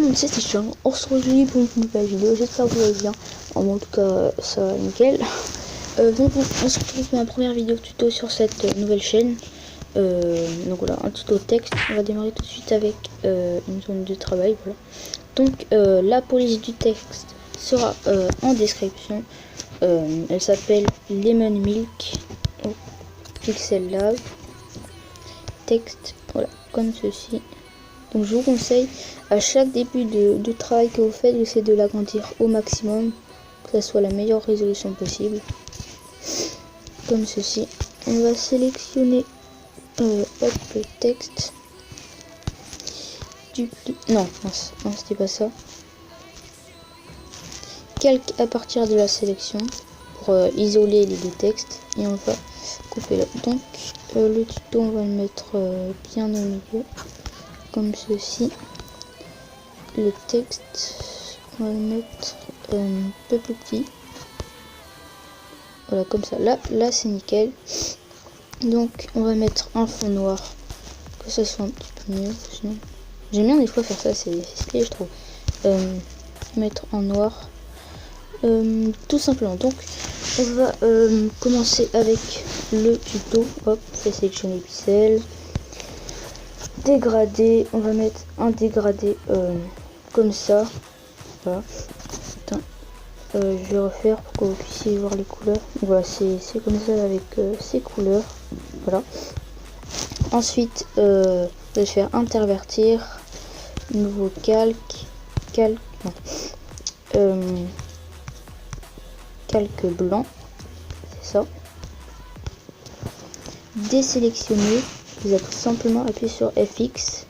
monde, c'est Tichon. On se retrouve pour une nouvelle vidéo. J'espère que vous allez bien. En tout cas, ça va nickel. Donc, on se retrouve pour ma première vidéo tuto sur cette nouvelle chaîne. Donc voilà, un tuto texte. On va démarrer tout de suite avec une zone de travail. Voilà. Donc, la police du texte sera en description. Elle s'appelle Lemon Milk Pixel Lab. Texte, voilà, comme ceci. Donc je vous conseille à chaque début de travail que vous faites, d'essayer de l'agrandir au maximum, que ça soit la meilleure résolution possible. Comme ceci. On va sélectionner le texte. Non, c'était pas ça. Calque à partir de la sélection pour isoler les deux textes et on va couper là. Donc le tuto, on va le mettre bien au milieu, comme ceci. Le texte, on va le mettre un peu plus petit. Voilà, comme ça. Là c'est nickel. Donc on va mettre un fond noir, que ça soit un petit peu mieux. Sinon, j'aime bien des fois faire ça, c'est stylé je trouve. Mettre en noir, tout simplement. Donc on va commencer avec le tuto. Hop, fait sélectionner les pixels. Dégradé, on va mettre un dégradé comme ça. Voilà. Je vais refaire pour que vous puissiez voir les couleurs. Voilà, c'est comme ça avec ces couleurs. Voilà. Ensuite, je vais faire intervertir, nouveau calque blanc, c'est ça. Désélectionner, vous allez tout simplement appuyer sur FX,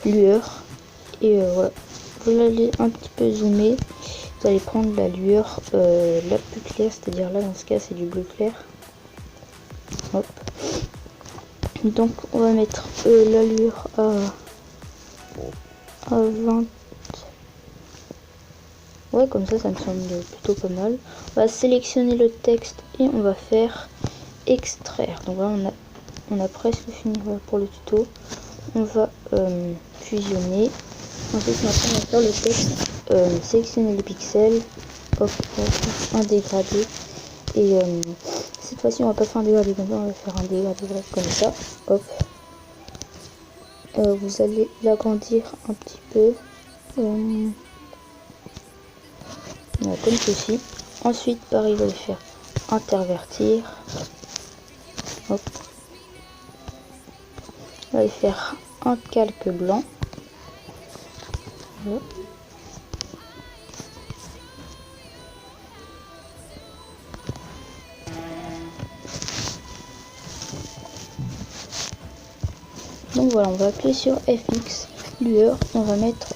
lueur, et voilà. Vous allez un petit peu zoomer. Vous allez prendre la lueur la plus claire, c'est-à-dire là dans ce cas c'est du bleu clair. Hop. Donc on va mettre la lueur à 20. Ouais, comme ça me semble plutôt pas mal. On va sélectionner le texte et on va faire extraire. Donc là on a presque fini pour le tuto. On va fusionner. Ensuite maintenant on va faire le texte. Sélectionner les pixels. Hop, un dégradé. Et cette fois-ci on va pas faire un dégradé comme ça, on va faire un dégradé comme ça. Hop. Vous allez l'agrandir un petit peu. Voilà, comme ceci. Ensuite pareil, vous allez faire intervertir. Hop. On va faire un calque blanc. Voilà. Donc voilà, on va appuyer sur FX, lueur, on va mettre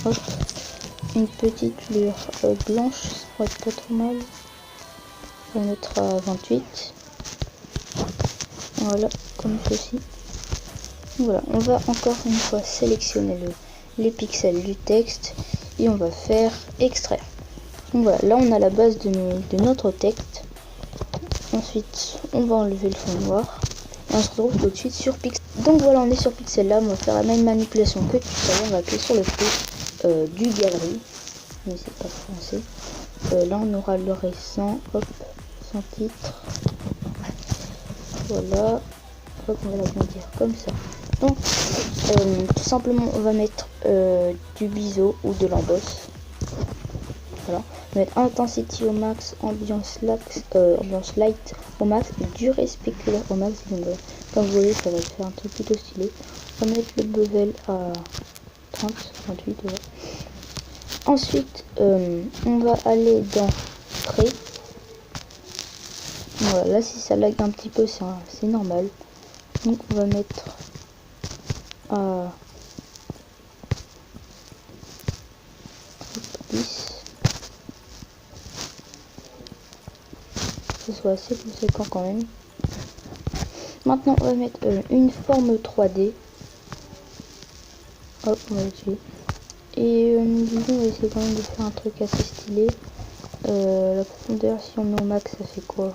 hop, une petite lueur blanche, ça va être pas trop mal. On va mettre à 28. Voilà, comme ceci. Voilà, on va encore une fois sélectionner les pixels du texte et on va faire extraire. Donc voilà, là on a la base de notre texte. Ensuite, on va enlever le fond noir. Et on se retrouve tout de suite sur Pixel. Donc voilà, on est sur Pixel Lab. On va faire la même manipulation que tout à l'heure. On va appuyer sur le feu du galerie. Mais c'est pas français. Là, on aura le récent. Hop, sans titre. Voilà. Hop, on va l'agrandir comme ça. Donc, tout simplement, on va mettre du biseau ou de l'embosse. Voilà. On va mettre intensity au max, ambiance light au max, durée spéculaire au max. Donc, comme vous voyez, ça va faire un truc plutôt stylé. On va mettre le bevel à 30, 38. Voilà. Ensuite, on va aller dans prêt. Voilà, là si ça lag un petit peu, c'est normal. Donc on va mettre à 10. Que ce soit assez conséquent quand même. Maintenant on va mettre une forme 3D. Hop, on va dessus. Et disons, on va essayer quand même de faire un truc assez stylé. La profondeur, si on met au max, ça fait quoi?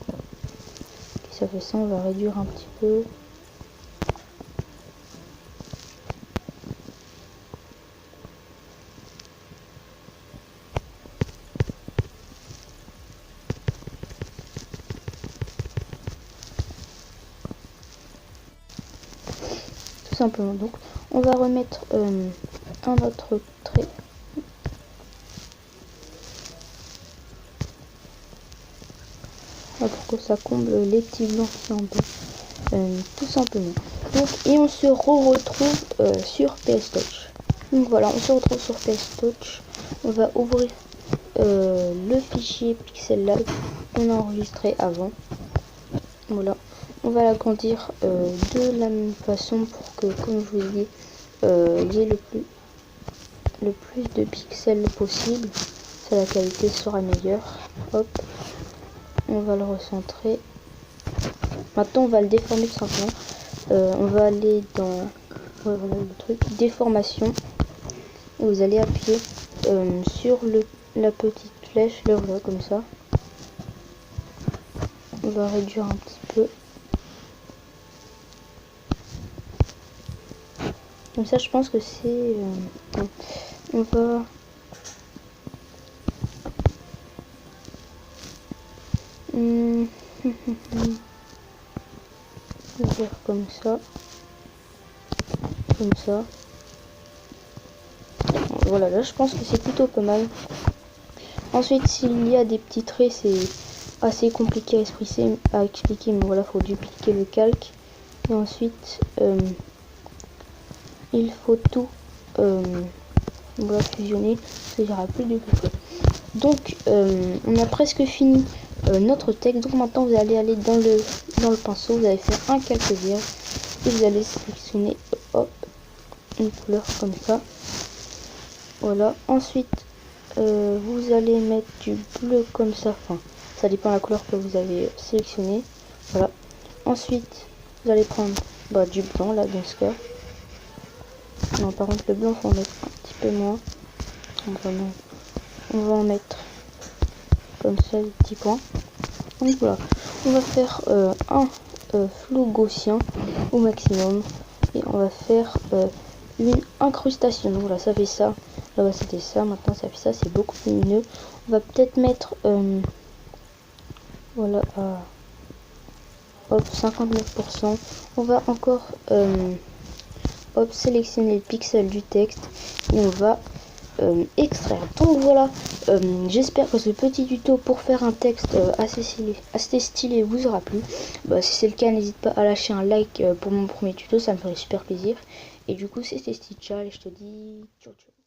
Okay, ça fait ça, on va réduire un petit peu. simplement. Donc on va remettre un autre trait. Pour que ça comble les petits blancs qui sont en bas. Tout simplement. Donc, et on se retrouve sur PS Touch. Donc voilà, on se retrouve sur PS Touch. On va ouvrir le fichier Pixel Lab qu'on a enregistré avant. Voilà, on va l'agrandir de la même façon pour que, comme je vous ai dit, il y ait le plus de pixels possible. Ça, la qualité sera meilleure. Hop, on va le recentrer. Maintenant, on va le déformer tout simplement. On va aller dans voilà, le truc déformation. Et vous allez appuyer sur la petite flèche là, voilà, comme ça. On va réduire un petit peu. Comme ça, je pense que c'est... on va... on va faire comme ça. Comme ça. Voilà, là, je pense que c'est plutôt pas mal. Ensuite, s'il y a des petits traits, c'est assez compliqué à expliquer, mais voilà, faut dupliquer le calque. Et ensuite, il faut tout voilà, fusionner, ça ira plus du tout. Donc, on a presque fini notre texte. Donc maintenant, vous allez aller dans le pinceau, vous allez faire un calque vierge et vous allez sélectionner hop, une couleur comme ça. Voilà. Ensuite, vous allez mettre du bleu comme ça. Enfin, ça dépend de la couleur que vous avez sélectionnée. Voilà. Ensuite, vous allez prendre du blanc là dans ce cas. Non, par contre, le blanc, faut en mettre un petit peu moins. On va en mettre comme ça, des petits points. Donc voilà, on va faire un flou gaussien au maximum et on va faire une incrustation. Donc voilà, ça fait ça. Là-bas c'était ça, maintenant ça fait ça, c'est beaucoup plus lumineux. On va peut-être mettre voilà à hop 59%. On va encore hop sélectionner le pixel du texte et on va extraire. Donc voilà, j'espère que ce petit tuto pour faire un texte assez stylé vous aura plu. Si c'est le cas, n'hésite pas à lâcher un like pour mon premier tuto, ça me ferait super plaisir. Et du coup, c'était Stitchal et je te dis ciao ciao.